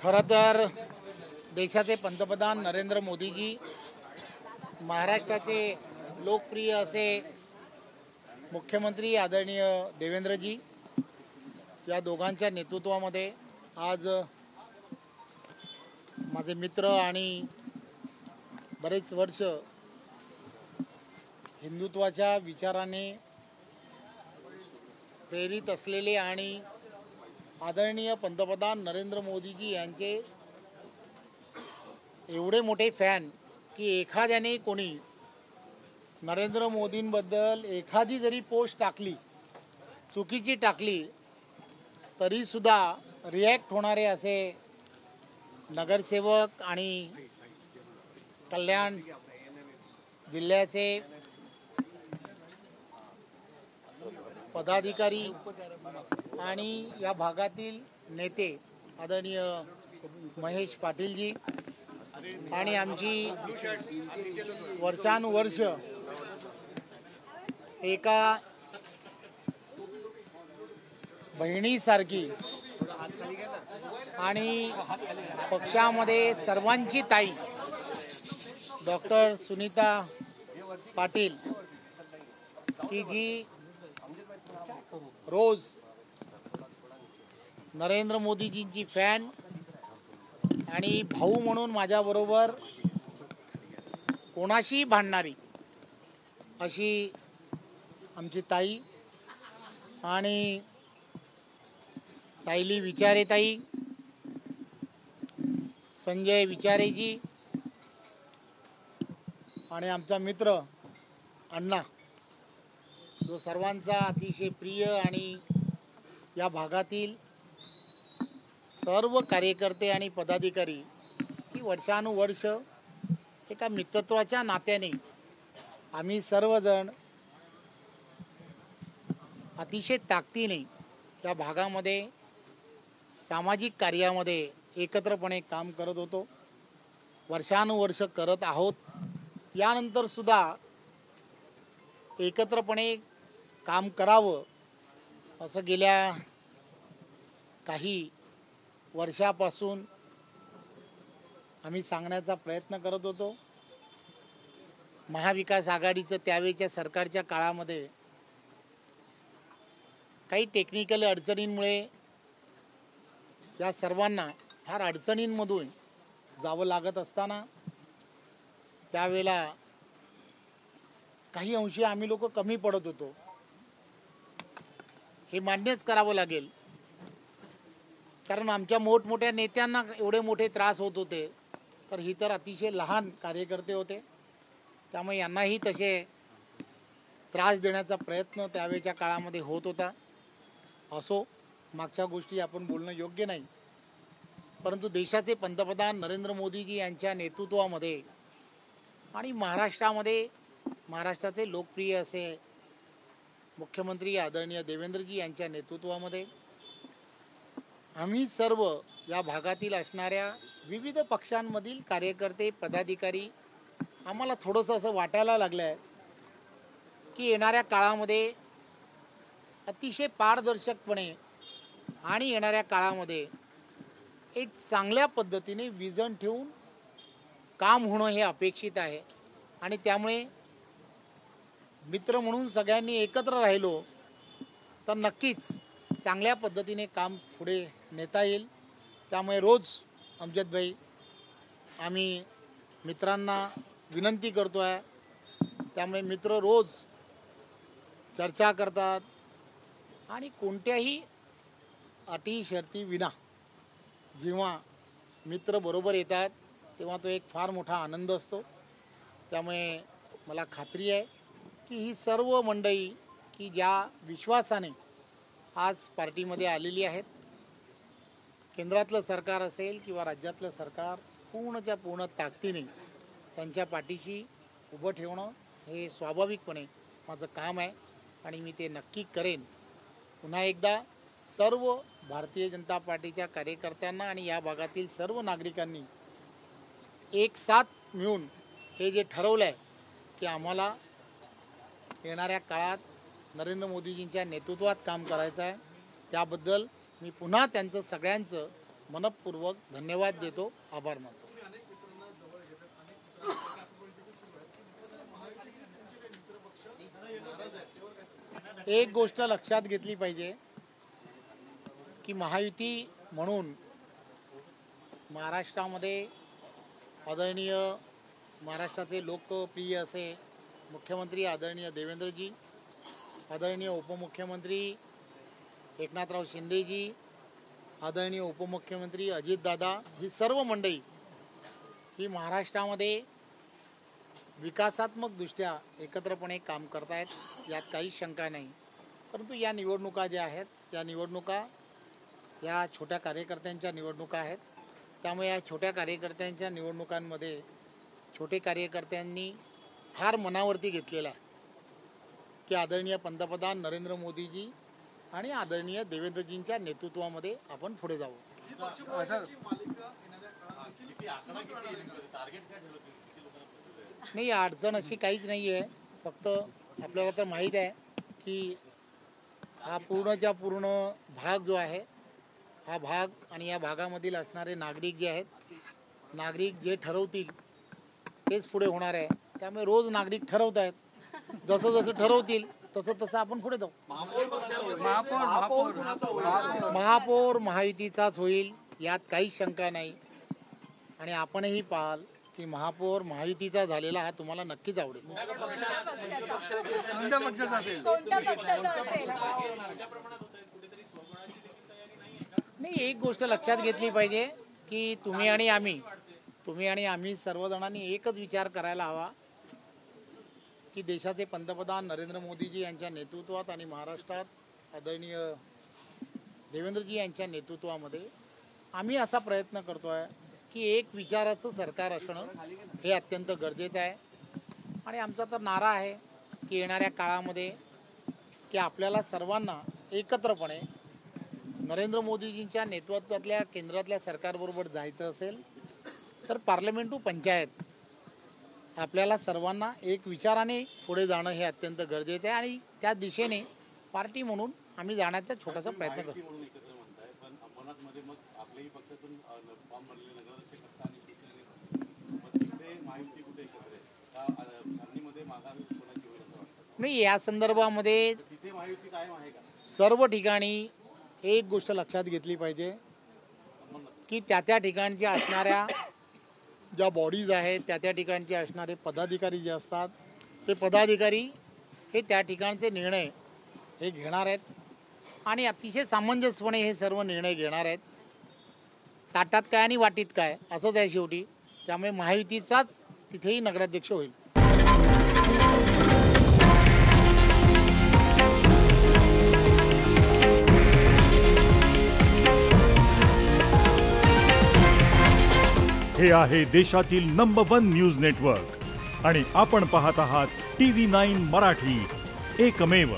खरं तर देशाचे पंतप्रधान नरेंद्र मोदीजी, महाराष्ट्राचे लोकप्रिय असे मुख्यमंत्री आदरणीय देवेंद्रजी या दोघांच्या नेतृत्वामध्ये आज माझे मित्र आणि बरेच वर्ष हिंदुत्वाच्या विचाराने प्रेरित असलेले आणि आदरणीय पंतप्रधान नरेंद्र मोदीजी यांचे एवढे मोठे फॅन की एखाद्याने कोणी नरेंद्र मोदींबद्दल एखादी जरी पोस्ट टाकली, चुकीची टाकली, तरीसुद्धा रिॲक्ट होणारे असे नगरसेवक आणि कल्याण जिल्ह्याचे पदाधिकारी आणि या भागातील नेते आदरणीय महेश पाटीलजी आणि आमची वर्षानुवर्ष एका बहिणीसारखी आणि पक्षामध्ये सर्वांची ताई डॉक्टर सुनीता पाटील की जी रोज नरेंद्र मोदीजींची फॅन आणि भाऊ म्हणून माझ्याबरोबर कोणाशीही भांडणारी अशी आमची ताई आणि सायली विचारे ताई, संजय विचारेजी आणि आमचा मित्र अण्णा, जो सर्वांचा अतिशय प्रिय आणि या भागातील सर्व कार्यकर्ते आणि पदाधिकारी की वर्षानुवर्ष एका मित्रत्वाच्या नात्याने आम्ही सर्वजण अतिशय ताकदीने या भागामध्ये सामाजिक कार्यामध्ये एकत्रपणे काम करत होतो, वर्षानुवर्ष करत आहोत. यानंतरसुद्धा एकत्रपणे काम करावं असं गेल्या काही वर्षापासून आम्ही सांगण्याचा प्रयत्न करत होतो. महाविकास आघाडीचं त्यावेळच्या सरकारच्या काळामध्ये काही टेक्निकल अडचणींमुळे या सर्वांना फार अडचणींमधून जावं लागत असताना त्यावेळेला काही अंशी आम्ही लोक कमी पडत होतो, हे मान्यच करावं लागेल. कारण आमच्या मोठमोठ्या नेत्यांना एवढे मोठे त्रास होत होते, तर ही तर अतिशय लहान कार्यकर्ते होते, त्यामुळे यांनाही तसे त्रास देण्याचा प्रयत्न त्यावेळच्या काळामध्ये होत होता. असो, मागच्या गोष्टी आपण बोलणं योग्य नाही, परंतु देशाचे पंतप्रधान नरेंद्र मोदीजी यांच्या नेतृत्वामध्ये आणि महाराष्ट्राचे लोकप्रिय असे मुख्यमंत्री आदरणीय देवेंद्रजी यांच्या नेतृत्वामध्ये आम्ही सर्व या भागातील असणाऱ्या विविध पक्षांमधील कार्यकर्ते पदाधिकारी आम्हाला थोडंसं असं वाटायला लागलं आहे की येणाऱ्या काळामध्ये अतिशय पारदर्शकपणे आणि येणाऱ्या काळामध्ये एक चांगल्या पद्धतीने विजन ठेवून काम होणं हे अपेक्षित आहे. आणि त्यामुळे मित्र म्हणून सगळ्यांनी एकत्र राहिलो तर नक्कीच चांगल्या पद्धतीने काम पुढे नेता येईल. त्यामुळे रोज अमजदभाई आम्ही मित्रांना विनंती करतो आहे, त्यामुळे मित्र रोज चर्चा करतात आणि कोणत्याही अटी शर्ती विना जेव्हा मित्र बरोबर येतात तेव्हा तो एक फार मोठा आनंद असतो. त्यामुळे मला खात्री आहे की ही सर्व मंडळी की ज्या विश्वासाने आज पार्टीमध्ये आलेली आहेत, केंद्रातलं सरकार असेल किंवा राज्यातलं सरकार पूर्णच्या पूर्ण ताकदीने त्यांच्या पाठीशी उभं ठेवणं हे स्वाभाविकपणे माझं काम आहे आणि मी ते नक्की करेन. पुन्हा एकदा सर्व भारतीय जनता पार्टीच्या कार्यकर्त्यांना आणि या भागातील सर्व नागरिकांनी एक साथ मिळून हे जे ठरवलं आहे की आम्हाला येणाऱ्या काळात नरेंद्र मोदीजींच्या नेतृत्वात काम करायचं आहे, त्याबद्दल मी पुन्हा त्यांचं सगळ्यांचं मनपूर्वक धन्यवाद देतो, आभार मानतो. एक गोष्ट लक्षात घेतली पाहिजे की महायुती म्हणून महाराष्ट्रामध्ये आदरणीय महाराष्ट्राचे लोकप्रिय असे मुख्यमंत्री आदरणीय देवेंद्रजी, आदरणीय उपमुख्यमंत्री एकनाथराव शिंदेजी, आदरणीय उपमुख्यमंत्री अजितदादा, ही सर्व मंडळी ही महाराष्ट्रामध्ये विकासात्मकदृष्ट्या एकत्रपणे काम करत आहेत, यात काहीच शंका नाही. परंतु या निवडणुका ज्या आहेत, या निवडणुका या छोट्या कार्यकर्त्यांच्या निवडणुका आहेत. त्यामुळे या छोट्या कार्यकर्त्यांच्या निवडणुकांमध्ये छोटे कार्यकर्त्यांनी फार मनावरती घेतलेला आहे की आदरणीय पंतप्रधान नरेंद्र मोदीजी आणि आदरणीय देवेंद्रजींच्या नेतृत्वामध्ये आपण पुढे जाऊ. नाही, अडचण अशी काहीच नाही आहे. फक्त आपल्याला तर माहीत आहे की हा पूर्णच्या पूर्ण भाग जो आहे, हा भाग आणि या भागामधील असणारे नागरिक जे आहेत, नागरिक जे ठरवतील तेच पुढे होणार आहे. त्यामुळे रोज नागरिक ठरवत आहेत, जसं जसं ठरवतील तसं तसं आपण पुढे जाऊ. महापौर महायुतीचाच होईल, यात काहीच शंका नाही. आणि आपणही पाहाल की महापौर महायुतीचा झालेला हा तुम्हाला नक्कीच आवडेल. नाही, एक गोष्ट लक्षात घेतली पाहिजे की तुम्ही आणि आम्ही सर्वजणांनी एकच विचार करायला हवा की देशाचे पंतप्रधान नरेंद्र मोदीजी यांच्या नेतृत्वात आणि महाराष्ट्रात आदरणीय देवेंद्रजी यांच्या नेतृत्वामध्ये आम्ही असा प्रयत्न करतो आहे की एक विचाराचं सरकार असणं हे अत्यंत गरजेचं आहे. आणि आमचा तर नारा आहे की येणाऱ्या काळामध्ये की आपल्याला सर्वांना एकत्रपणे नरेंद्र मोदीजींच्या नेतृत्वातल्या केंद्रातल्या सरकारबरोबर जायचं असेल तर पार्लमेंट टू पंचायत आपल्याला सर्वांना एक विचाराने पुढे जाणं हे अत्यंत गरजेचं आहे. आणि त्या दिशेने पार्टी म्हणून आम्ही जाण्याचा छोटासा प्रयत्न करतो. नाही, या संदर्भामध्ये सर्व ठिकाणी एक गोष्ट लक्षात घेतली पाहिजे की त्या ठिकाणच्या असणाऱ्या ज्या बॉडीज आहेत, त्या ठिकाणचे असणारे पदाधिकारी जे असतात, ते पदाधिकारी हे त्या ठिकाणचे निर्णय हे घेणार आहेत आणि अतिशय सामंजस्यपणे हे सर्व निर्णय घेणार आहेत. ताटात काय आणि वाटीत काय असंच आहे शेवटी. त्यामुळे महायुतीचाच तिथेही नगराध्यक्ष होईल. हे आहे देशातील नंबर 1 न्यूज नेटवर्क आणि आपण पाहत आहात TV9 मराठी, एकमेव.